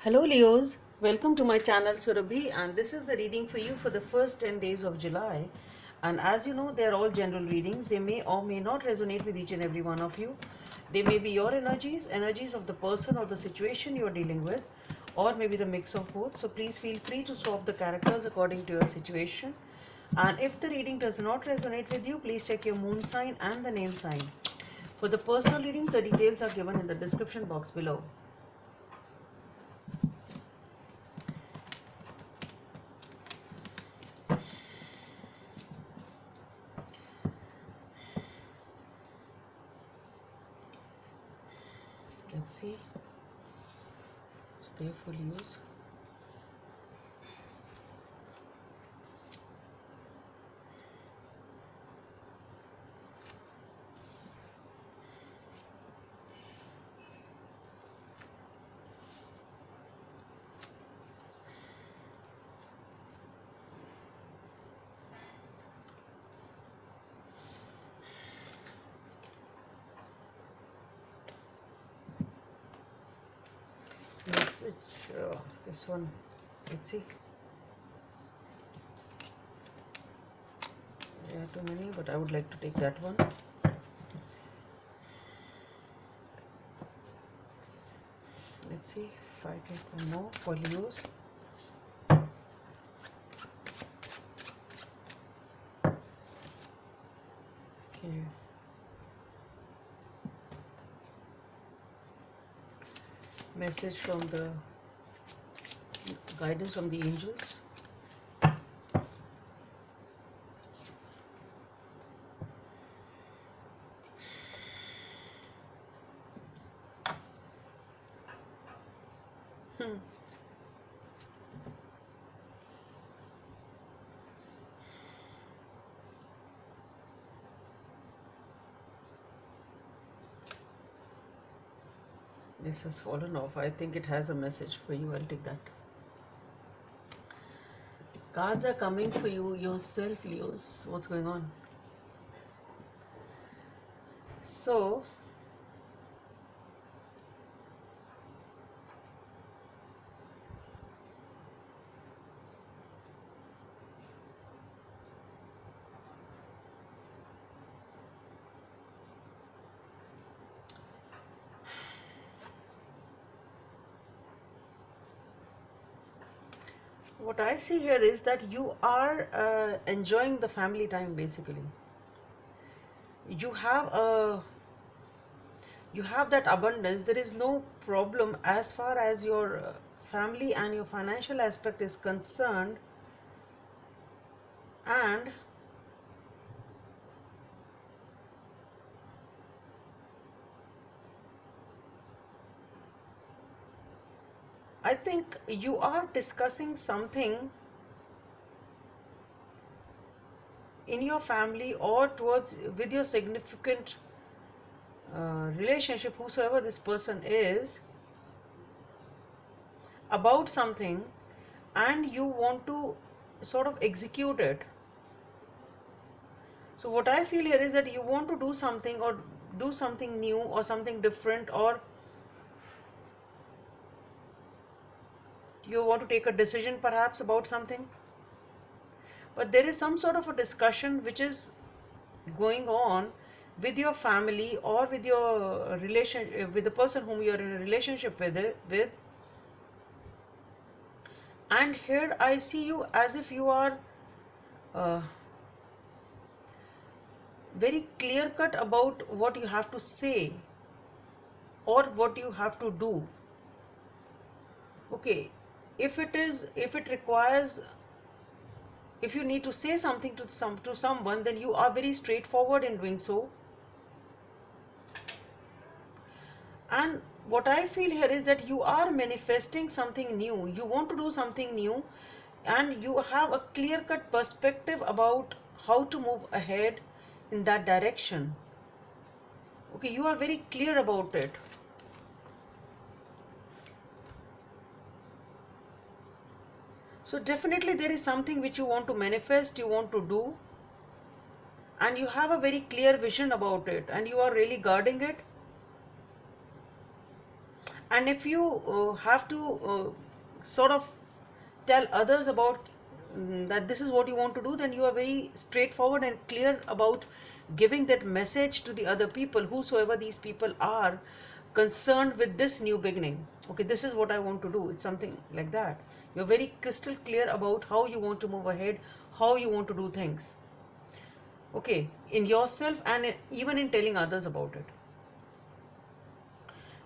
Hello Leos, welcome to my channel Surabhi, and this is the reading for you for the first 10 days of July. And as you know, they are all general readings. They may or may not resonate with each and every one of you. They may be your energies of the person or the situation you are dealing with, or maybe the mix of both. So please feel free to swap the characters according to your situation. And if the reading does not resonate with you, please check your moon sign and the name sign. For the personal reading, the details are given in the description box below. Let's see. It's there for use. Message, this one. Let's see. There are too many, but I would like to take that one. Let's see if I get one more for Leos. Okay. Message from the guidance from the angels. This has fallen off. I think it has a message for you. I'll take that. Cards are coming for you yourself, Leos. What's going on? So, what I see here is that you are enjoying the family time basically. You have that abundance. There is no problem as far as your family and your financial aspect is concerned, and I think you are discussing something in your family or towards with your significant relationship, whosoever this person is, about something, and you want to sort of execute it. So what I feel here is that you want to do something or do something new or something different, or you want to take a decision perhaps about something, but there is some sort of a discussion which is going on with your family or with your relation, with the person whom you are in a relationship with. And here I see you as if you are uh, very clear cut about what you have to say or what you have to do. Okay, if it requires, if you need to say something to someone, then you are very straightforward in doing so. And what I feel here is that you are manifesting something new. You want to do something new, and you have a clear cut perspective about how to move ahead in that direction. Okay, you are very clear about it. So definitely there is something which you want to manifest, you want to do, and you have a very clear vision about it, and you are really guarding it. And if you have to sort of tell others about that this is what you want to do, then you are very straightforward and clear about giving that message to the other people, whosoever these people are concerned with this new beginning. Okay, this is what I want to do. It's something like that. You're very crystal clear about how you want to move ahead, how you want to do things. Okay, in yourself and even in telling others about it.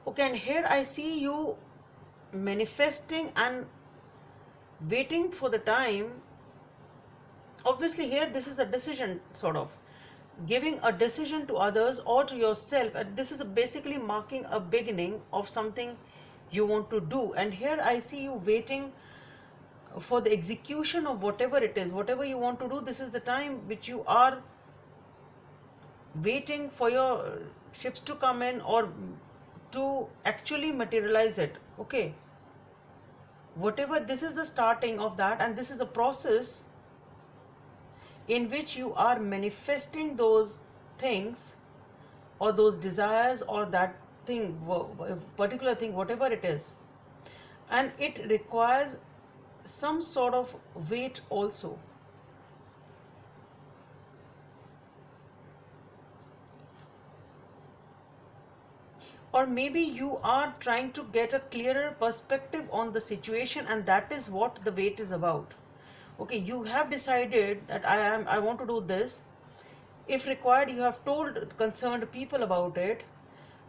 Okay, and here I see you manifesting and waiting for the time. Obviously here this is a decision, sort of giving a decision to others or to yourself. This is basically marking a beginning of something you want to do, and here I see you waiting for the execution of whatever it is, whatever you want to do. This is the time which you are waiting for your ships to come in or to actually materialize it. Okay, whatever, this is the starting of that, and this is a process in which you are manifesting those things or those desires or that thing, particular thing, whatever it is. And it requires some sort of weight also. Or maybe you are trying to get a clearer perspective on the situation, and that is what the weight is about. Okay, you have decided that I want to do this. If required, you have told concerned people about it,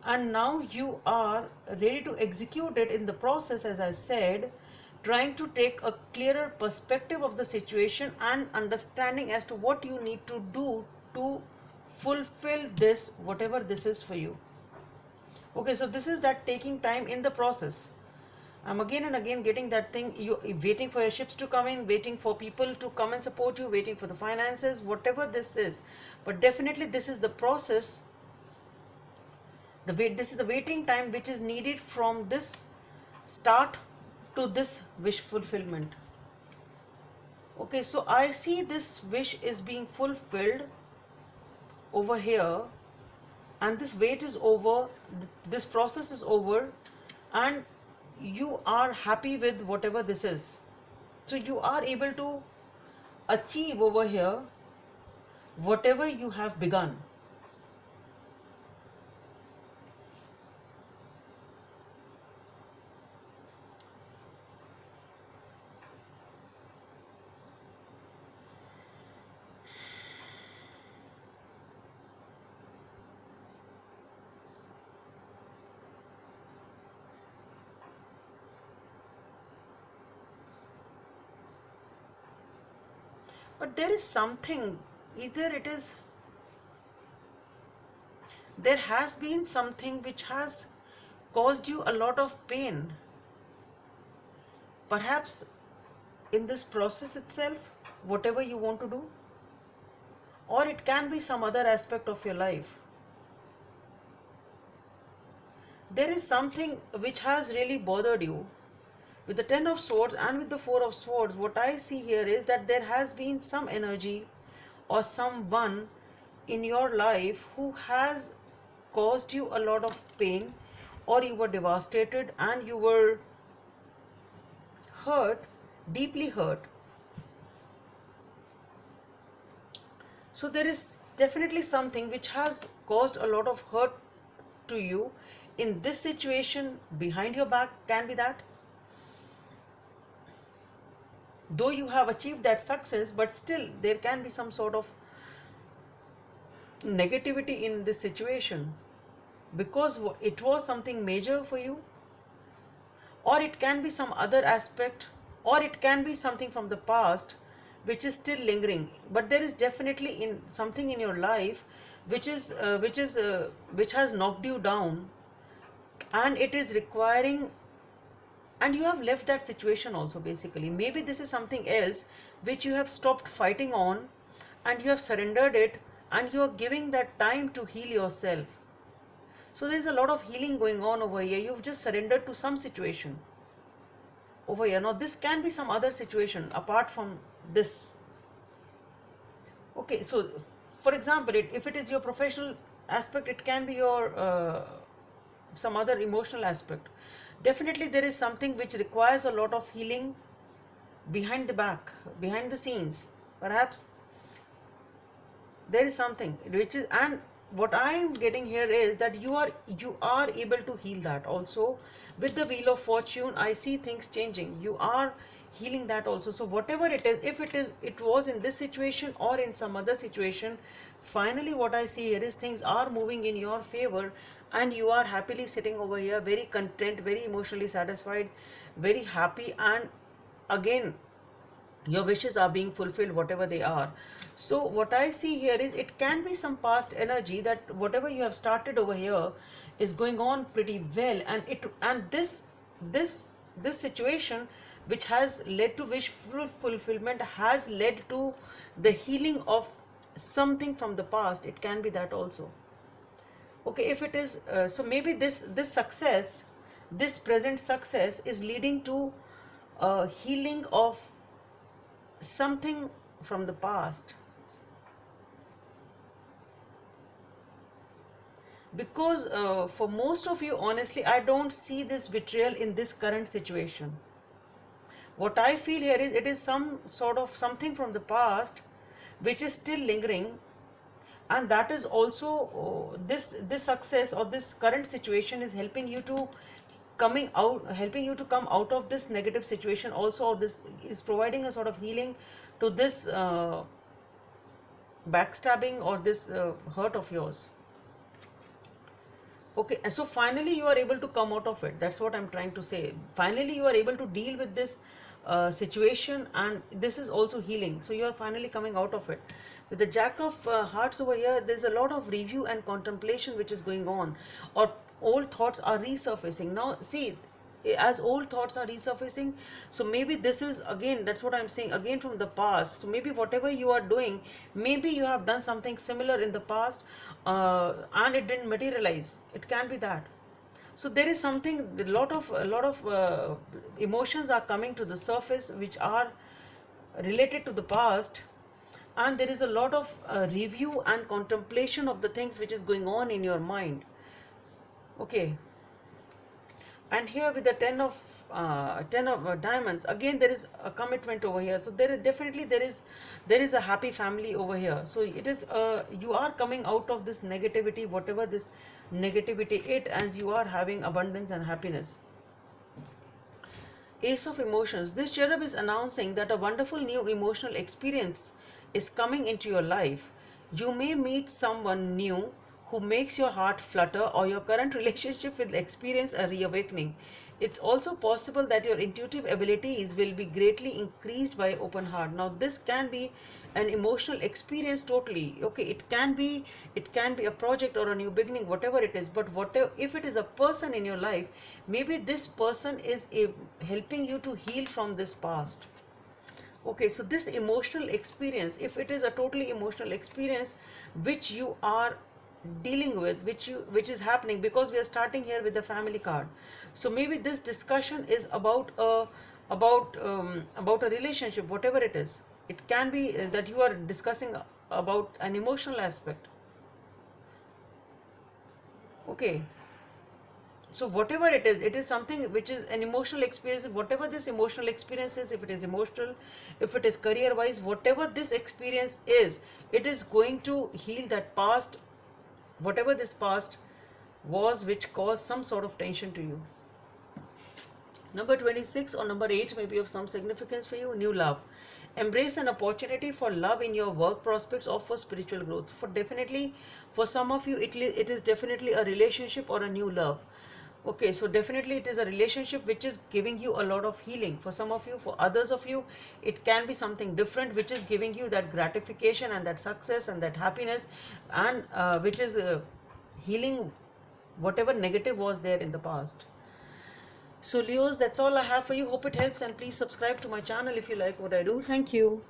and now you are ready to execute it. In the process, as I said, trying to take a clearer perspective of the situation and understanding as to what you need to do to fulfill this, whatever this is for you. Okay, so this is that taking time in the process. I'm again and again getting that thing. You waiting for your ships to come in, waiting for people to come and support you, waiting for the finances, whatever this is. But definitely this is the process. This is the waiting time which is needed from this start to this wish fulfillment. Okay, so I see this wish is being fulfilled over here, and this wait is over, this process is over, and you are happy with whatever this is. So you are able to achieve over here whatever you have begun. But there is something, either it is, there has been something which has caused you a lot of pain. Perhaps in this process itself, whatever you want to do, or it can be some other aspect of your life. There is something which has really bothered you. With the 10 of Swords and with the 4 of Swords, what I see here is that there has been some energy or someone in your life who has caused you a lot of pain, or you were devastated and you were hurt, deeply hurt. So there is definitely something which has caused a lot of hurt to you in this situation. Behind your back can be that. Though you have achieved that success, but still there can be some sort of negativity in this situation, because it was something major for you, or it can be some other aspect, or it can be something from the past which is still lingering. But there is definitely in something in your life which has knocked you down, and it is requiring, and you have left that situation also. Basically, maybe this is something else which you have stopped fighting on, and you have surrendered it, and you are giving that time to heal yourself. So there is a lot of healing going on over here. You've just surrendered to some situation over here. Now this can be some other situation apart from this. Okay, so for example, if it is your professional aspect, it can be your some other emotional aspect. Definitely there is something which requires a lot of healing behind the back, behind the scenes. Perhaps there is something which is, and what I am getting here is that you are able to heal that also. With the Wheel of Fortune, I see things changing. You are healing that also. So whatever it is, if it was in this situation or in some other situation, finally what I see here is things are moving in your favor, and you are happily sitting over here, very content, very emotionally satisfied, very happy, and again your wishes are being fulfilled, whatever they are. So what I see here is, it can be some past energy, that whatever you have started over here is going on pretty well, and this situation which has led to wish fulfillment has led to the healing of something from the past. It can be that also. Okay, if it is so maybe this success, this present success is leading to healing of something from the past, because for most of you, honestly, I don't see this betrayal in this current situation. What I feel here is, it is some sort of something from the past which is still lingering, and that is also this success or this current situation is helping you to come out of this negative situation also, or this is providing a sort of healing to this backstabbing or this hurt of yours. Okay, and so finally you are able to come out of it. That's what I'm trying to say. Finally you are able to deal with this situation, and this is also healing. So you are finally coming out of it. With the Jack of Hearts over here, there's a lot of review and contemplation which is going on, or old thoughts are resurfacing. Now see, as old thoughts are resurfacing, so maybe this is, again, that's what I'm saying, again from the past. So maybe whatever you are doing, maybe you have done something similar in the past, and it didn't materialize. It can be that. So there is something, a lot of emotions are coming to the surface which are related to the past, and there is a lot of review and contemplation of the things which is going on in your mind. Okay, and here with the ten of diamonds, again there is a commitment over here. So there is definitely there is a happy family over here. So it is you are coming out of this negativity, whatever this negativity it, as you are having abundance and happiness. Ace of Emotions. This cherub is announcing that a wonderful new emotional experience is coming into your life. You may meet someone new who makes your heart flutter, or your current relationship will experience a reawakening. It's also possible that your intuitive abilities will be greatly increased by open heart. Now this can be an emotional experience totally. Okay, it can be a project or a new beginning, whatever it is. But whatever, if it is a person in your life, maybe this person is helping you to heal from this past. Okay, so this emotional experience, if it is a totally emotional experience which you are dealing with, which is happening, because we are starting here with the family card. So maybe this discussion is about a relationship, whatever it is. It can be that you are discussing about an emotional aspect. Okay, so whatever it is something which is an emotional experience. Whatever this emotional experience is, if it is emotional, if it is career wise, whatever this experience is, it is going to heal that past, whatever this past was which caused some sort of tension to you. Number 26 or number 8 may be of some significance for you. New love. Embrace an opportunity for love in your work prospects or for spiritual growth. For some of you, it is definitely a relationship or a new love. Okay, so definitely it is a relationship which is giving you a lot of healing. For some of you, for others of you, it can be something different which is giving you that gratification and that success and that happiness, and which is healing whatever negative was there in the past. So Leos, that's all I have for you. Hope it helps, and please subscribe to my channel if you like what I do. Thank you.